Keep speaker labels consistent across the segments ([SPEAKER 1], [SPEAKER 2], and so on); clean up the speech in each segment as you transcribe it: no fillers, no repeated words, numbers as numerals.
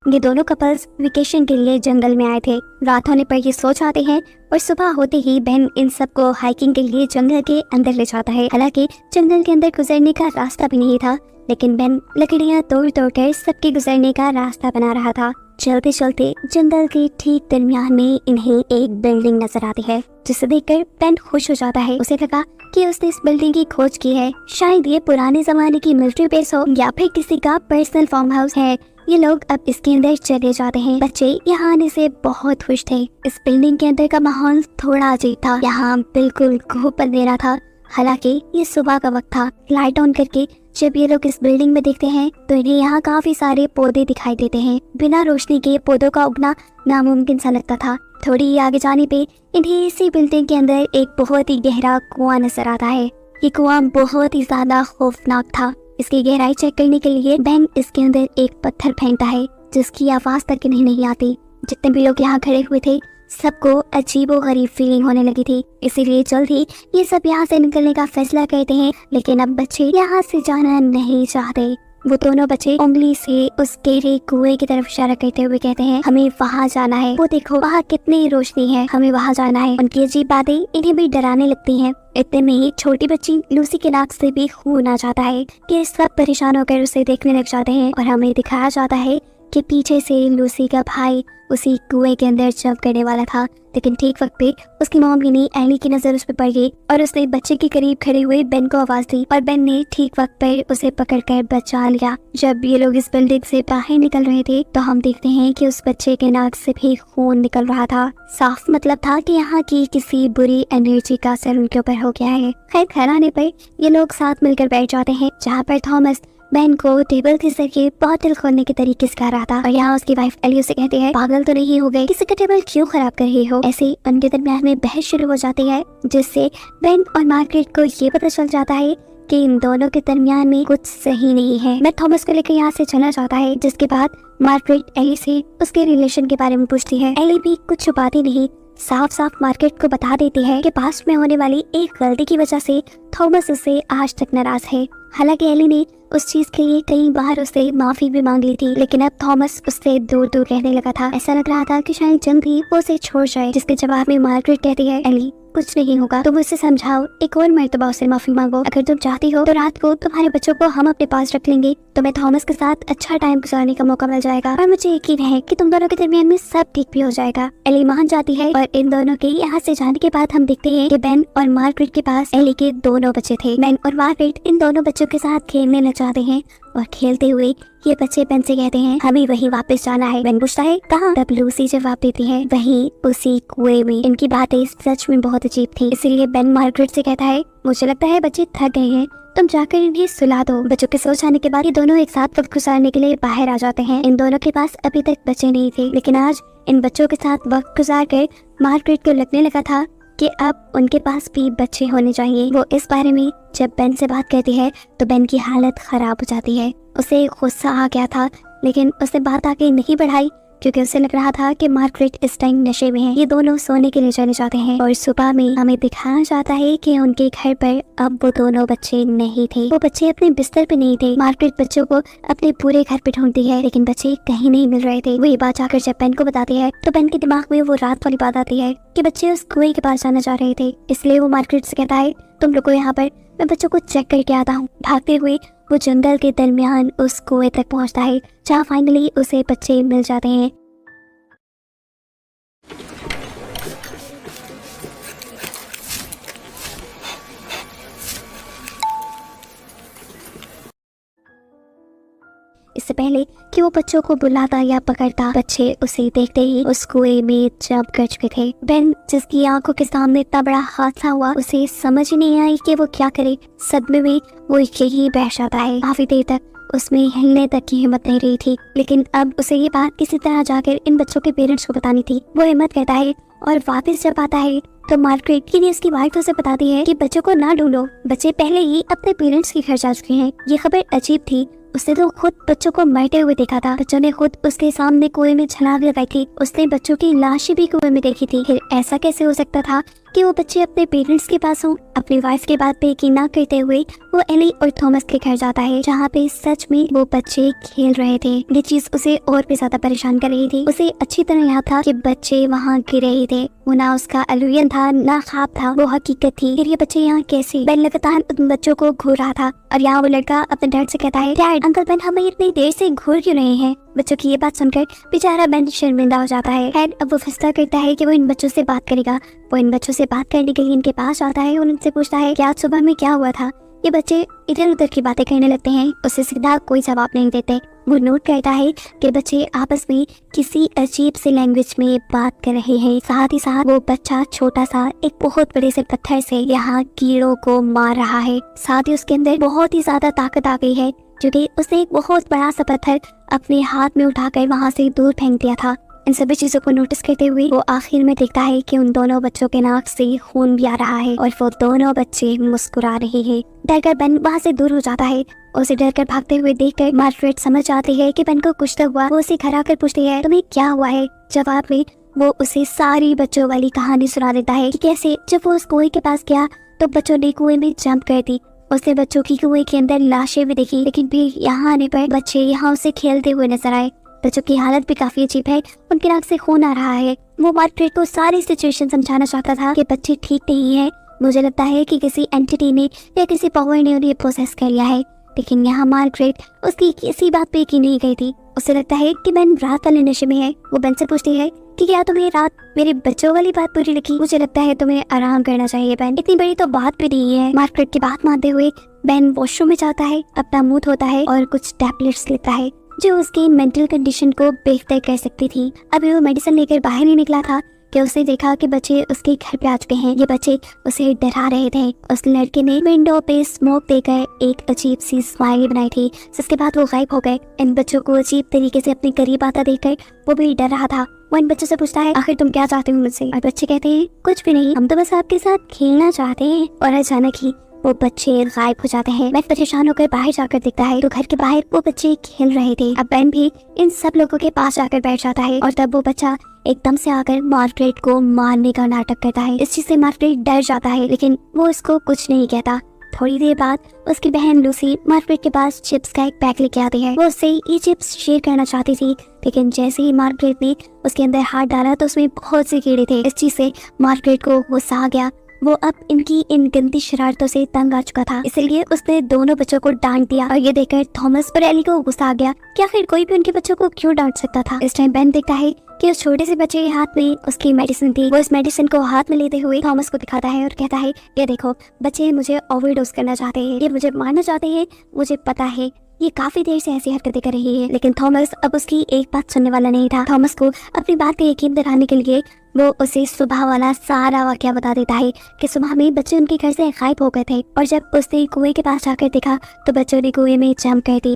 [SPEAKER 1] ये दोनों couples vacation के लिए जंगल में आए थे। रात होने पर ये सो जाते हैं और सुबह होते ही बेन इन सबको हाइकिंग के लिए जंगल के अंदर ले जाता है। हालांकि जंगल के अंदर गुजरने का रास्ता भी नहीं था, लेकिन बेन लकड़ियां तोड़ तोड़ कर सबके गुजरने का रास्ता बना रहा था। चलते चलते जंगल के ठीक दरमियान में इन्हें एक बिल्डिंग नजर आती है, जिसे देखकर बेन खुश हो जाता है। उसे लगा कि उसने इस बिल्डिंग की खोज की है। शायद ये पुराने जमाने की मिलिट्री बेस हो या फिर किसी का पर्सनल फार्म हाउस है। ये लोग अब इसके अंदर चले जाते हैं। बच्चे यहाँ आने से बहुत खुश थे। इस बिल्डिंग के अंदर का माहौल थोड़ा अजीब था। यहाँ बिल्कुल घूप अंधेरा था। हालांकि ये सुबह का वक्त था। लाइट ऑन करके जब ये लोग इस बिल्डिंग में देखते हैं तो इन्हें यहाँ काफी सारे पौधे दिखाई देते हैं। बिना रोशनी के पौधों का उगना नामुमकिन सा लगता था। थोड़ी आगे जाने पे इन्हें इसी बिल्डिंग के अंदर एक बहुत ही गहरा कुआं नजर आता है। ये कुआं बहुत ही ज्यादा खौफनाक था। इसकी गहराई चेक करने के लिए बेन इसके अंदर एक पत्थर फेंकता है, जिसकी आवाज तक इन्हें नहीं आती। जितने भी लोग यहाँ खड़े हुए थे सबको अजीबोगरीब फीलिंग होने लगी थी। इसीलिए जल्द ही ये सब यहाँ से निकलने का फैसला करते हैं। लेकिन अब बच्चे यहाँ से जाना नहीं चाहते। वो दोनों बच्चे उंगली से उस गहरे कुएं की तरफ इशारा करते हुए कहते हैं, हमें वहाँ जाना है। वो देखो वहाँ कितनी रोशनी है, हमें वहाँ जाना है। उनकी अजीब बातें इन्हें भी डराने लगती हैं। इतने में ही छोटी बच्ची लूसी के नाक से भी खून आ जाता है कि सब परेशान होकर उसे देखने लग जाते हैं और हमें दिखाया जाता है कि पीछे से लूसी का भाई उसी कुएं के अंदर जंप करने वाला था। लेकिन ठीक वक्त पे उसकी मॉम यानी एली की नजर उस पर पड़ गई और उसने बच्चे के करीब खड़े हुए बेन को आवाज दी और बेन ने ठीक वक्त पर उसे पकड़कर बचा लिया। जब ये लोग इस बिल्डिंग से बाहर निकल रहे थे तो हम देखते हैं कि उस बच्चे के नाक से भी खून निकल रहा था। साफ मतलब था कि यहाँ की किसी बुरी एनर्जी का असर उनके ऊपर हो गया है। खैर घर आने पर ये लोग साथ मिलकर बैठ जाते हैं, जहाँ पर थॉमस बेन को टेबल के जरिए बॉटल खोलने के तरीके सिखा रहा था। और यहाँ उसकी वाइफ एली उसे कहती है, पागल तो नहीं हो गए, किसी का टेबल क्यों खराब कर रही हो। ऐसे ही उनके दरमियान में बहस शुरू हो जाती है, जिससे बेन और मार्गरेट को ये पता चल जाता है कि इन दोनों के दरमियान में कुछ सही नहीं है। मैं थॉमस को लेकर यहाँ से चलना चाहता है। जिसके बाद मार्गरेट एली से उसके रिलेशन के बारे में पूछती है। एली भी कुछ छुपाती नहीं, साफ साफ मार्गरेट को बता देती है कि पास्ट में होने वाली एक गलती की वजह से थॉमस उससे आज तक नाराज है। हालांकि एली ने उस चीज के लिए कई बार उससे माफी भी मांग ली थी, लेकिन अब थॉमस उससे दूर दूर रहने लगा था। ऐसा लग रहा था कि शायद जल्द ही वो उसे छोड़ जाए। जिसके जवाब में मार्गरेट कहती है, एली कुछ नहीं होगा, तुम उसे समझाओ, एक और मर्तबा उससे माफी मांगो। अगर तुम चाहती हो तो रात को तुम्हारे बच्चों को हम अपने पास रख लेंगे, तुम्हें थॉमस के साथ अच्छा टाइम गुजारने का मौका मिल जाएगा और मुझे यकीन है कि तुम दोनों के दरमियान में सब ठीक भी हो जाएगा। एली मान जाती है और इन दोनों के यहाँ से जाने के बाद हम देखते हैं कि बेन और मार्गरेट के पास एली के दोनों बच्चे थे। बेन और मार्गरेट इन दोनों बच्चों के साथ खेलने लग जाते हैं और खेलते हुए ये बच्चे बेन से कहते हैं, हमें वहीं वापस जाना है। बेन पूछता है, कहाँ? तब लूसी जवाब देती है, वहीं उसी कुएं में। इनकी बातें सच में बहुत अजीब थी, इसीलिए बेन मार्गरेट से कहता है, मुझे लगता है बच्चे थक गए हैं, तुम जाकर इन्हें सुला दो। बच्चों के सो जाने के बाद ये दोनों एक साथ वक्त गुजारने के लिए बाहर आ जाते हैं। इन दोनों के पास अभी तक बच्चे नहीं थे, लेकिन आज इन बच्चों के साथ वक्त गुजार कर मार्गरेट को लगने लगा था कि अब उनके पास भी बच्चे होने चाहिए। वो इस बारे में जब बेन से बात करती है तो बेन की हालत खराब हो जाती है। उसे गुस्सा आ गया था, लेकिन उसने बात आगे नहीं बढ़ाई क्योंकि उसे लग रहा था कि मार्गरेट इस टाइम नशे में है। ये दोनों सोने के लिए चले जाते हैं और सुबह में हमें दिखाया जाता है कि उनके घर पर अब वो दोनों बच्चे नहीं थे। वो बच्चे अपने बिस्तर पे नहीं थे। मार्गरेट बच्चों को अपने पूरे घर पे ढूंढती है, लेकिन बच्चे कहीं नहीं मिल रहे थे। वो ये बात जाकर जब बेन को बताती है तो बेन के दिमाग में वो रात वाली बात आती है कि बच्चे उस कुएं के पास जाना चाह रहे थे। इसलिए वो मार्गरेट से कहता है, तुम रुको यहाँ पर, मैं बच्चों को चेक करके आता हूँ। भागते हुए वो जंगल के दरमियान उस कुएं तक पहुँचता है, जहाँ फाइनली उसे बच्चे मिल जाते हैं। इससे पहले कि वो बच्चों को बुलाता या पकड़ता, बच्चे उसे देखते ही उस कुएं में जंप कर चुके थे। बेन, जिसकी आंखों के सामने इतना बड़ा हादसा हुआ, उसे समझ ही नहीं आई कि वो क्या करे। सदमे में वो यही बैठ जाता है। काफी देर तक उसमें हिलने तक की हिम्मत नहीं रही थी, लेकिन अब उसे ये बात किसी तरह जाकर इन बच्चों के पेरेंट्स को बतानी थी। वो हिम्मत करता है और वापस जब आता है तो मार्गरेट की उसकी वाइफ उसे बताती है कि बच्चों को ना ढूंढो, बच्चे पहले ही अपने पेरेंट्स के घर जा चुके हैं। ये खबर अजीब थी। उसने तो खुद बच्चों को मरते हुए देखा था। बच्चों ने खुद उसके सामने कुएं में छलांग लगाई थी। उसने बच्चों की लाशें भी कुएं में देखी थी। फिर ऐसा कैसे हो सकता था कि वो बच्चे अपने पेरेंट्स के पास हों। अपनी वाइफ की बात पे यकीन ना करते हुए वो एली और थॉमस के घर जाता है, जहाँ पे सच में वो बच्चे खेल रहे थे। ये चीज उसे और भी ज्यादा परेशान कर रही थी। उसे अच्छी तरह याद था कि बच्चे वहाँ गिरे ही थे। वो ना उसका इल्यूजन था ना ख्वाब था, वो हकीकत थी। फिर ये बच्चे यहाँ कैसे? बेन लगातार उन बच्चों को घूर रहा था और यहाँ वो लड़का अपने डैड से कहता है, डैड अंकल बेन हमें इतनी देर से घूर क्यों रहे हैं? बच्चों की ये बात सुनकर बेचारा बेन शर्मिंदा हो जाता है। खैर अब वो फैसला करता है कि वो इन बच्चों से बात करेगा। वो इन बच्चों से बात करने के लिए इनके पास आता है और उनसे पूछता है कि आज सुबह में क्या हुआ था। ये बच्चे इधर उधर की बातें करने लगते हैं, उसे सीधा कोई जवाब नहीं देते। वो नोट करता है कि बच्चे आपस में किसी अजीब सी लैंग्वेज में बात कर रहे हैं। साथ ही साथ वो बच्चा छोटा सा एक बहुत बड़े से पत्थर से यहाँ कीड़ों को मार रहा है। साथ ही उसके अंदर बहुत ही ज्यादा ताकत आ गई है, क्योंकि उसने एक बहुत बड़ा सा पत्थर अपने हाथ में उठाकर वहाँ से दूर फेंक दिया था। इन सभी चीजों को नोटिस करते हुए वो आखिर में देखता है कि उन दोनों बच्चों के नाक से खून भी आ रहा है और वो दोनों बच्चे मुस्कुरा रहे हैं। डरकर बेन वहाँ से दूर हो जाता है। उसे डरकर भागते हुए देखकर मार्गरेट समझ जाती है कि बेन को कुछ तो हुआ। वो उसे खड़ा कर पूछती है, तुम्हें क्या हुआ है? जवाब में वो उसे सारी बच्चों वाली कहानी सुना देता है कि कैसे जब वो उस कुएं के पास गया तो बच्चों ने कुएं में जंप कर दी। उसने बच्चों की कुएं के अंदर लाशें भी देखी, लेकिन फिर यहाँ आने पर बच्चे यहाँ उसे खेलते हुए नजर आए। बच्चों की हालत भी काफी अजीब है, उनकी नाक से खून आ रहा है। वो मार्गरेट को सारी सिचुएशन समझाना चाहता था कि बच्चे ठीक नहीं है। मुझे लगता है कि किसी एंटिटी ने या किसी पावर ने उन्हें प्रोसेस कर लिया है, लेकिन यहाँ मार्गरेट उसकी किसी बात पे यकीन नहीं गई थी। उसे लगता है कि बेन रात वाले नशे में है। वो बेन से पूछती है कि क्या तुम्हें रात मेरे बच्चों वाली बात बुरी लगी? मुझे लगता है तुम्हें आराम करना चाहिए बेन, इतनी बड़ी तो बात भी नहीं है। मार्गरेट की बात मानते हुए बेन वॉशरूम में जाता है, अपना मुंह धोता है और कुछ टैबलेट्स लेता है जो उसकी मेंटल कंडीशन को बेहतर कर सकती थी। अभी वो मेडिसिन लेकर बाहर ही निकला था कि उसने देखा कि बच्चे उसके घर पे आ चुके हैं। ये बच्चे उसे डरा रहे थे। उस लड़के ने विंडो पे स्मोक देकर एक अजीब सी स्माइली बनाई थी, जिसके बाद वो गायब हो गए। इन बच्चों को अजीब तरीके से अपने करीब आता देखकर वो भी डर रहा था। वो इन बच्चों से पूछता है, आखिर तुम क्या चाहते हो मुझसे? और बच्चे कहते हैं, कुछ भी नहीं, हम तो बस आपके साथ खेलना चाहते हैं। और अचानक ही वो बच्चे गायब हो जाते हैं। बेन परेशान होकर बाहर जाकर देखता है तो घर के बाहर वो बच्चे खेल रहे थे। अब बेन भी इन सब लोगों के पास जाकर बैठ जाता है और तब वो बच्चा एकदम से आकर मार्गरेट को मारने का नाटक करता है। इस चीज से मार्गरेट डर जाता है, लेकिन वो उसको कुछ नहीं कहता। थोड़ी देर बाद उसकी बहन लूसी मार्गरेट के पास चिप्स का एक पैक लेके आती है। वो उससे ये चिप्स शेयर करना चाहती थी, लेकिन जैसे ही मार्गरेट ने उसके अंदर हाथ डाला तो उसमें बहुत से कीड़े थे। इस चीज से मार्गरेट को गुस्सा आ गया। वो अब इनकी इन गंदी शरारतों से तंग आ चुका था, इसलिए उसने दोनों बच्चों को डांट दिया। और ये देखकर थॉमस और एली को गुस्सा आ गया कि आखिर कोई भी उनके बच्चों को क्यों डांट सकता था। इस टाइम बेन देखता है कि उस छोटे से बच्चे के हाथ में उसकी मेडिसिन थी। वो इस मेडिसिन को हाथ में लेते हुए थॉमस को दिखाता है और कहता है, ये देखो बच्चे मुझे ओवरडोज करना चाहते हैं, ये मुझे मारना चाहते हैं, मुझे पता है ये काफी देर से ऐसी हरकतें कर रही है। लेकिन थॉमस अब उसकी एक बात सुनने वाला नहीं था। थॉमस को अपनी बात पे यकीन दिलाने के लिए वो उसे सुबह वाला सारा वाकया बता देता है कि सुबह में बच्चे उनके घर से गायब हो गए थे और जब उसने कुएं के पास जाकर देखा तो बच्चों ने कुएं में जंप कर दी।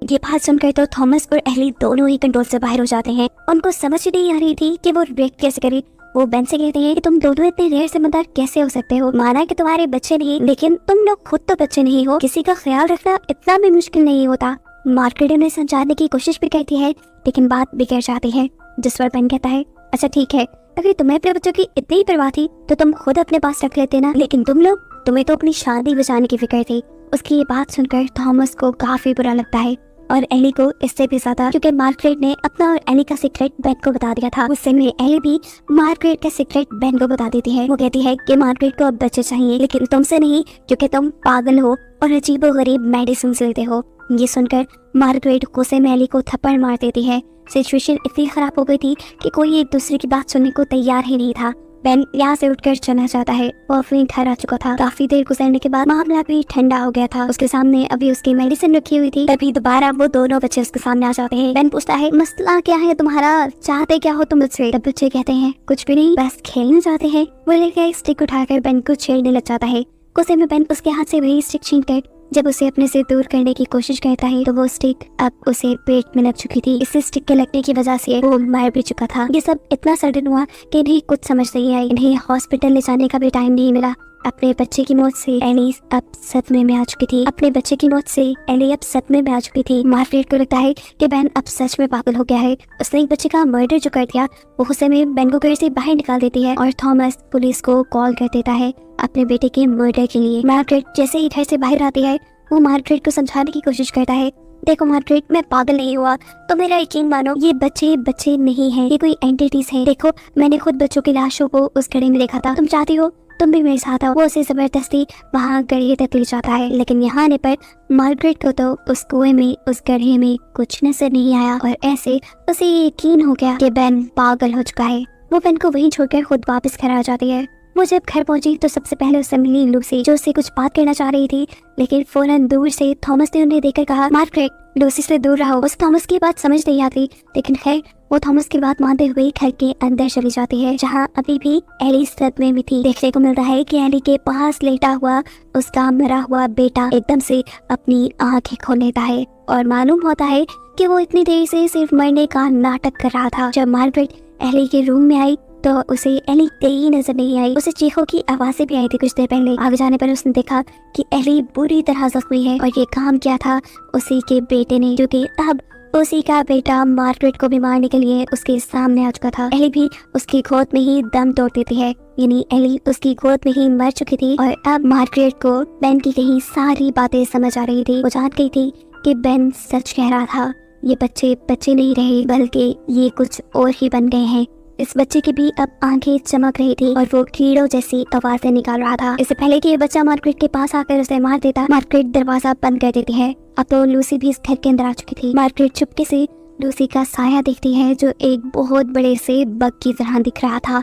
[SPEAKER 1] ये बात सुनकर तो थॉमस और एली दोनों ही कंट्रोल से बाहर हो जाते हैं। उनको समझ ही नहीं आ रही थी कि वो रिएक्ट कैसे करे। वो बेन से कहते हैं कि तुम दोनों इतने रेयर समझदार कैसे हो सकते हो? माना कि तुम्हारे बच्चे नहीं, लेकिन तुम लोग खुद तो बच्चे नहीं हो। किसी का ख्याल रखना इतना भी मुश्किल नहीं होता। मार्गरेट उन्हें समझाने की कोशिश भी करती है, लेकिन बात बिगड़ जाती है। जिस पर बेन कहता है, अच्छा ठीक है, अगर तुम्हें अपने बच्चों की इतनी ही परवाह थी तो तुम खुद अपने पास रख लेते ना, लेकिन तुम्हें तो अपनी शादी बचाने की फिक्र थी। उसकी ये बात सुनकर थॉमस को काफी बुरा लगता है और एली को इससे भी ज्यादा, क्योंकि मार्गरेट ने अपना और एली का सीक्रेट बेन को बता दिया था। गुस्से में एली भी मार्गरेट का सीक्रेट बेन को बता देती है। वो कहती है कि मार्गरेट को अब बच्चे चाहिए, लेकिन तुमसे नहीं, क्योंकि तुम पागल हो और अजीबोगरीब मेडिसिन लेते हो। ये सुनकर मार्गरेट गुस्से में एली को थप्पड़ मार देती है। सिचुएशन इतनी खराब हो गई थी कि कोई एक दूसरे की बात सुनने को तैयार ही नहीं था। बेन यहाँ से उठकर चलना चाहता है। वो अपने घर आ चुका था। काफी देर गुजरने के बाद मामला भी ठंडा हो गया था। उसके सामने अभी उसकी मेडिसिन रखी हुई थी। तभी दोबारा वो दोनों बच्चे उसके सामने आ जाते हैं। बेन पूछता है, मसला क्या है तुम्हारा? चाहते क्या हो तुम मुझसे? तब बच्चे कहते हैं, कुछ भी नहीं, बस खेलना चाहते हैं। वो लेकर एक स्टिक उठाकर बेन को छेड़ने लग जाता है। गुस्से में बेन उसके हाथ से वही स्टिक छीनकर जब उसे अपने से दूर करने की कोशिश करता है तो वो स्टिक अब उसे पेट में लग चुकी थी। इस स्टिक के लगने की वजह से वो मर भी चुका था। ये सब इतना सडन हुआ कि इन्हें कुछ समझ नहीं आई। इन्हें हॉस्पिटल ले जाने का भी टाइम नहीं मिला। अपने बच्चे की मौत से एली अब सदमे में आ चुकी थी। अपने बच्चे की मौत से एली अब सदमे में आ चुकी थी। मार्गरेट को लगता है कि बेन अब सच में पागल हो गया है। उसने एक बच्चे का मर्डर जो कर दिया, वो गुस्से में बेन को घर से बाहर निकाल देती है और थॉमस पुलिस को कॉल कर देता है अपने बेटे के मर्डर के लिए। मार्गरेट जैसे ही घर से बाहर आती है, वो मार्गरेट को समझाने की कोशिश करता है, देखो मार्गरेट, मैं पागल नहीं हुआ, तो मेरा यकीन मानो, ये बच्चे नहीं हैं, ये कोई एंटिटीज हैं। देखो मैंने खुद बच्चों की लाशों को उस घड़े में देखा था, तुम चाहती हो तुम भी मेरे साथ आओ। वो उसे जबरदस्ती वहाँ गड्ढे तक ले जाता है, लेकिन यहाँ आने पर मार्गरेट को तो उस कुएं में, उस गड्ढे में कुछ नजर नहीं आया और ऐसे उसे यकीन हो गया कि बेन पागल हो चुका है। वो बेन को वहीं छोड़कर खुद वापस घर आ जाती है। वो जब घर पहुंची तो सबसे पहले उससे मिली लूसी, जो उससे कुछ बात करना चाह रही थी, लेकिन फौरन दूर से थॉमस ने उन्हें देखकर कहा, मार्गरेट लूसी से दूर रहो। उस थॉमस की बात समझ नहीं आती, लेकिन खैर वो थॉमस की बात मानते हुए घर के अंदर चली जाती है, जहाँ अभी भी एली सदमे में थी। देखने को मिलता है कि एली के पास लेटा हुआ उसका मरा हुआ बेटा एकदम से अपनी आंखें खोल लेता है और मालूम होता है कि वो इतनी देर से सिर्फ मरने का नाटक कर रहा था। जब मार्गरेट एली के रूम में आई तो उसे एली कहीं नजर नहीं आई। उसे चीखों की आवाजें भी आई थी कुछ देर पहले। आगे जाने पर उसने देखा कि एली बुरी तरह जख्मी है और ये काम किया था उसी के बेटे ने, जो कि अब उसी का बेटा मार्गरेट को भी मारने के लिए उसके सामने आ चुका था। एली भी उसकी गोद में ही दम तोड़ देती है, यानी एली उसकी गोद में ही मर चुकी थी और अब मार्गरेट को बेन की कही सारी बातें समझ आ रही थी। वो जान गई थी कि बेन सच कह रहा था, ये बच्चे नहीं रहे, बल्कि ये कुछ और ही बन गए हैं। इस बच्चे की भी अब आंखें चमक रही थी और वो कीड़ों जैसी आवाजें निकाल रहा था। इससे पहले कि ये बच्चा मार्गरेट के पास आकर उसे मार देता, मार्गरेट दरवाजा बंद कर देती है। अब तो लूसी भी इस घर के अंदर आ चुकी थी। मार्गरेट चुपके से लूसी का साया देखती है, जो एक बहुत बड़े से बग की तरह दिख रहा था।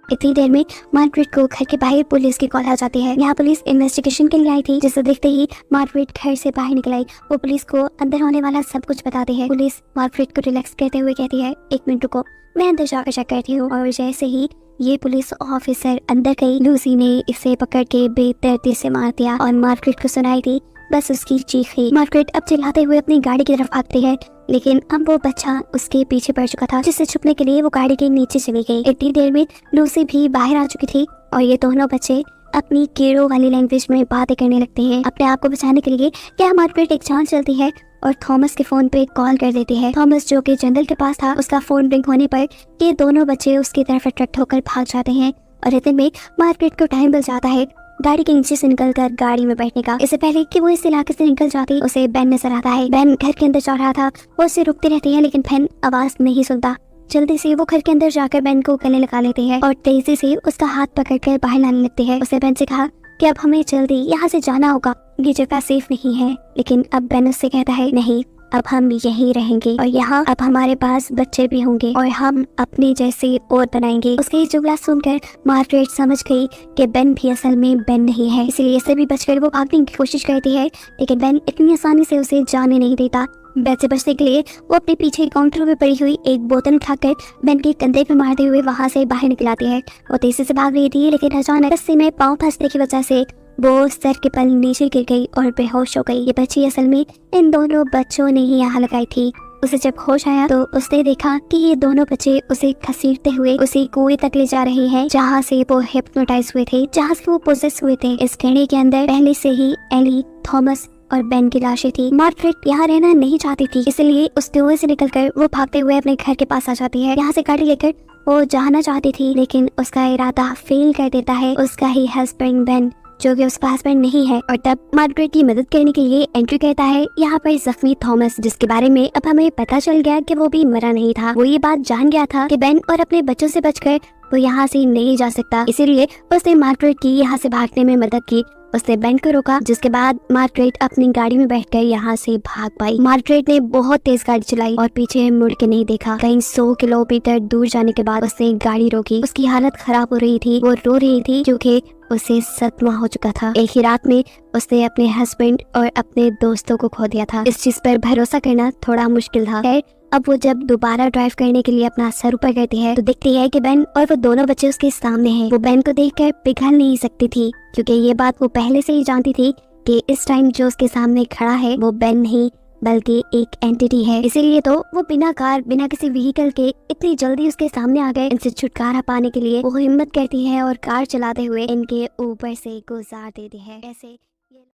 [SPEAKER 1] इतनी देर में मार्गरेट को घर के बाहर पुलिस की कॉल आ जाती है। यहाँ पुलिस इन्वेस्टिगेशन के लिए आई थी, जिसे देखते ही मार्गरेट घर से बाहर निकल आई। वो पुलिस को अंदर होने वाला सब कुछ बताती है। पुलिस मार्गरेट को रिलैक्स करते हुए कहती है, एक मिनट रुको, मैं अंदर जाकर चेक करती हूँ। और जैसे ही ये पुलिस ऑफिसर अंदर गई, लूसी ने इसे पकड़ के बेदर्दी से मार दिया और मार्गरेट को सुनाई थी बस उसकी चीख ही। मार्गरेट अब चिल्लाते हुए अपनी गाड़ी की तरफ भागती है, लेकिन अब वो बच्चा उसके पीछे पड़ चुका था, जिससे छुपने के लिए वो गाड़ी के नीचे चली गई। इतनी देर में लूसी भी बाहर आ चुकी थी और ये दोनों बच्चे अपनी कीड़ों वाली लैंग्वेज में बातें करने लगते हैं। अपने आप को बचाने के लिए क्या मार्गरेट एक जान चलती है और थॉमस के फोन पे कॉल कर देती है। थॉमस जो कि जंगल के पास था, उसका फोन रिंग होने पर ये दोनों बच्चे उसकी तरफ अट्रैक्ट होकर भाग जाते हैं और इतने में मार्गरेट को टाइम मिल जाता है गाड़ी के नीचे से निकलकर गाड़ी में बैठने का। इससे पहले कि वो इस इलाके से निकल जाती, उसे बेन नजर आता है। बेन घर के अंदर जा रहा था, वो उसे रुकती रहती है, लेकिन बेन आवाज नहीं सुनता। जल्दी से वो घर के अंदर जाकर बेन को गले लगा लेती है और तेजी से उसका हाथ पकड़कर बाहर लाने लगती है। उसे बेन से कहा कि अब हमें जल्दी यहाँ से जाना होगा, ये जगह सेफ नहीं है। लेकिन अब बेन उससे कहता है, नहीं, अब हम यहीं रहेंगे और यहाँ अब हमारे पास बच्चे भी होंगे और हम अपने जैसे और बनाएंगे। उसका ये जुमला सुनकर मार्गरेट समझ गई कि बेन भी असल में बेन नहीं है, इसलिए इससे भी बचकर वो भागने की कोशिश करती है, लेकिन बेन इतनी आसानी से उसे जाने नहीं देता। बेन से बचने के लिए वो अपने पीछे काउंटर पे पड़ी हुई एक बोतल उठाकर बेन के कंधे पे मारते हुए वहाँ से बाहर निकल आती है। वो तेजी से भाग रही थी, लेकिन अचानक रस्सी में पाँव फंसने की वजह से वो सर के पल नीचे गिर गई और बेहोश हो गई। ये बच्ची असल में इन दोनों बच्चों ने ही यहाँ लगाई थी। उसे जब होश आया तो उसने देखा कि ये दोनों बच्चे उसे घसीटते हुए उसी कुएं तक ले जा रहे हैं, जहाँ से वो हिप्नोटाइज हुए थे, जहाँ से वो पोजेस हुए थे। इस घड़े के अंदर पहले से ही एली, थॉमस और बेन की लाशें थी। मार्गरेट यहाँ रहना नहीं चाहती थी, इसलिए उस कुएं से निकलकर वो भागते हुए अपने घर के पास आ जाती है। यहाँ से गाड़ी लेकर वो जाना चाहती थी, लेकिन उसका इरादा फेल कर देता है उसका ही हस्बैंड बेन, जो कि उसका हस्बैंड नहीं है। और तब मार्गरेट की मदद करने के लिए एंट्री करता है यहाँ पर जख्मी थॉमस, जिसके बारे में अब हमें पता चल गया कि वो भी मरा नहीं था। वो ये बात जान गया था कि बेन और अपने बच्चों से बचकर वो यहाँ से नहीं जा सकता, इसीलिए उसने मार्गरेट की यहाँ से भागने में मदद की। उसने बेन को रोका, जिसके बाद मार्गरेट अपनी गाड़ी में बैठकर यहाँ से भाग पाई। मार्गरेट ने बहुत तेज गाड़ी चलाई और पीछे मुड़ के नहीं देखा। कहीं 100 किलोमीटर दूर जाने के बाद उसने गाड़ी रोकी। उसकी हालत खराब हो रही थी, वो रो रही थी क्योंकि उसे सदमा हो चुका था। एक ही रात में उसने अपने हस्बैंड और अपने दोस्तों को खो दिया था। इस चीज पर भरोसा करना थोड़ा मुश्किल था। अब वो जब दोबारा ड्राइव करने के लिए अपना सर ऊपर करती है तो देखती है कि बेन और वो दोनों बच्चे उसके सामने हैं। वो बेन को देखकर पिघल नहीं सकती थी, क्योंकि ये बात वो पहले से ही जानती थी कि इस टाइम जो उसके सामने खड़ा है वो बेन नहीं बल्कि एक एंटिटी है। इसीलिए तो वो बिना कार बिना किसी व्हीकल के इतनी जल्दी उसके सामने आ गए। इनसे छुटकारा पाने के लिए वो हिम्मत करती है और कार चलाते हुए इनके ऊपर से गुजार देती है। ऐसे